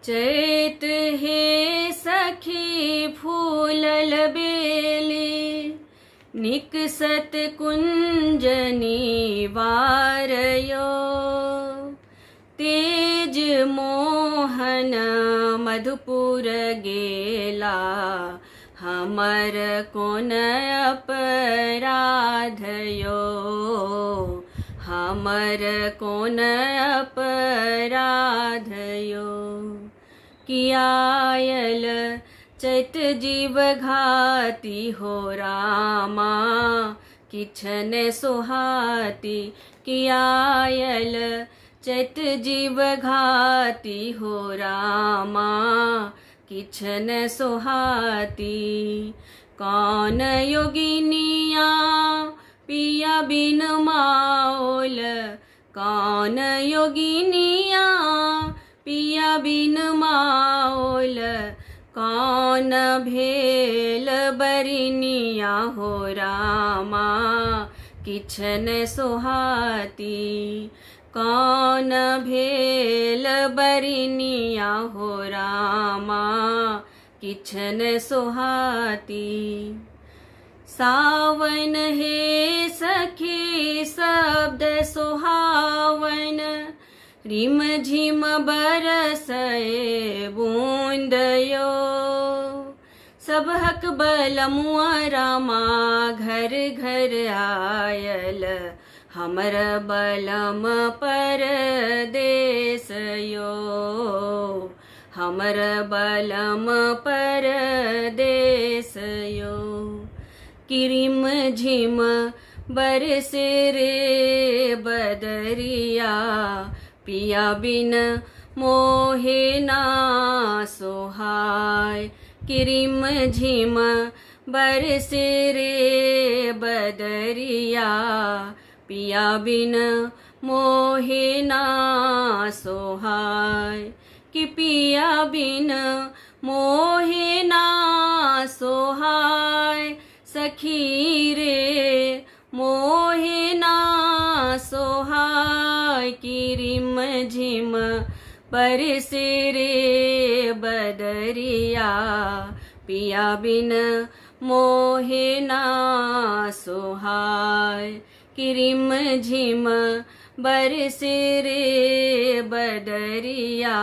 चैत हे सखी फूलल बेली, निकसत कुंजनी वारयो। तेज मोहन मधुपुर गेला, हमर कोन अपराधयो। हमर कोन अपराधयो। कियायल चैत जीव घाती हो रामा, किछन सुहाती। कियायल चैत जीव घाती हो रामा, किछन सुहाती। कौन योगिनिया पिया बिन माओल, कौन योगिनिया पिया बिन माओल। कौन भेल बरिनिया हो रामा, किछन सुहाती। कौन भेल बरिनिया हो रामा, किछन सुहाती। सावन हे सखी शब्द सुहावन, रिम झिम बरसए बूंदयो। सबहक बलमुआ रामा घर घर आयल, हमर बलम परदेसयो। हमर बलम परदेसयो। किरिम झिम बरसे रे बदरिया, पिया बिन मोहे ना सोहाय। किरिम झिम बरसे रे बदरिया, पिया बिन मोहे ना सोहाय। कि पिया बिन मोहे ना सोहाय, सखी रे मोहे ना सोहाय। किरिम झिम बरसे रे बदरिया, पिया बिन मोहे ना सोहाय। किरिम झिम बरसे रे बदरिया,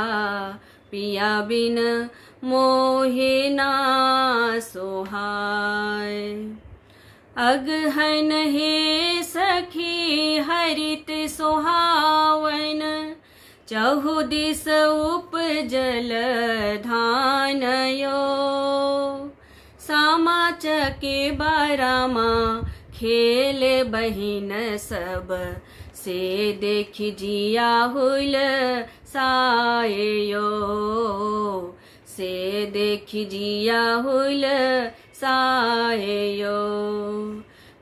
पिया बिन मोहे ना सोहाय। अगहन हे सखी हरित सुहावन, चहु दिस उपजल धानयो। सामा चके बारामा खेल बहिन सब, से देखि जिया हुल सायो। से देखि जिया हुल सायो।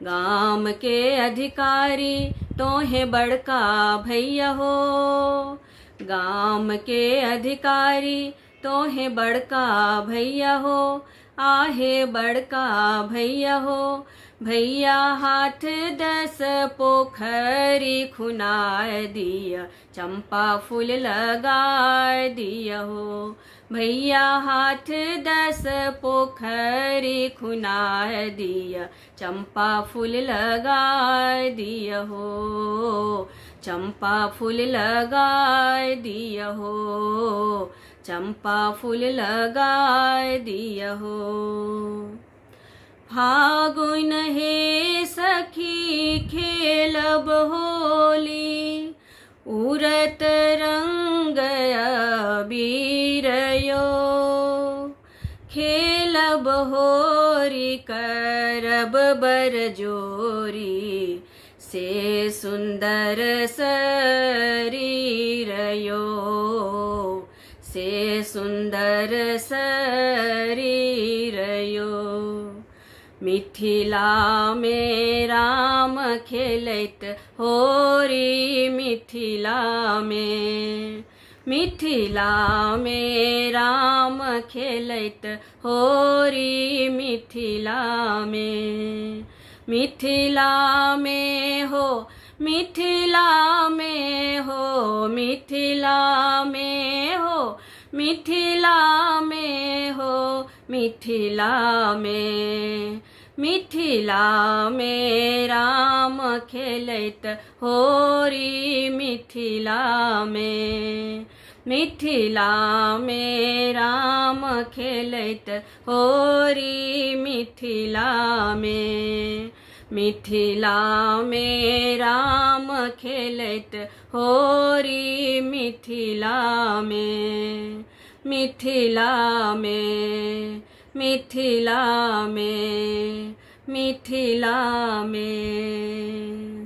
गाम के अधिकारी तोहे बड़का भैया हो। गाम के अधिकारी तोहे बड़का भैया हो। आहे बड़का भैया हो। भैया हाथ 10 पोखरी खुनाए दिया, चंपा फूल लगाए दिया हो। भैया हाथ 10 पोखरी खुनाए दिया, चंपा फूल लगाए दिया हो। चंपा फूल लगाए दिया हो। चंपा फूल लगाए दिया हो। फागुन हे सखी खेलब होली, उरत रंग अबीरयो। खेलब होरी करब बरजोरी, से सुंदर शरीरयो। से सुंदर शरीरयो। मिथिला में राम खेलैत होरी, मिथिला में। मिथिला में राम खेलैत होरी, मिथिला में। मिथिला में हो। मिथिला में हो। मिथिला में हो। मिथिला में हो मिथिला में, मिथिला में राम खेलैत होरी मिथिला में, मिथिला में राम खेलैत होरी मिथिला में, मिथिला में राम खेलैत होरी मिथिला में, मिथिला में, मिथिला में, मिथिला में।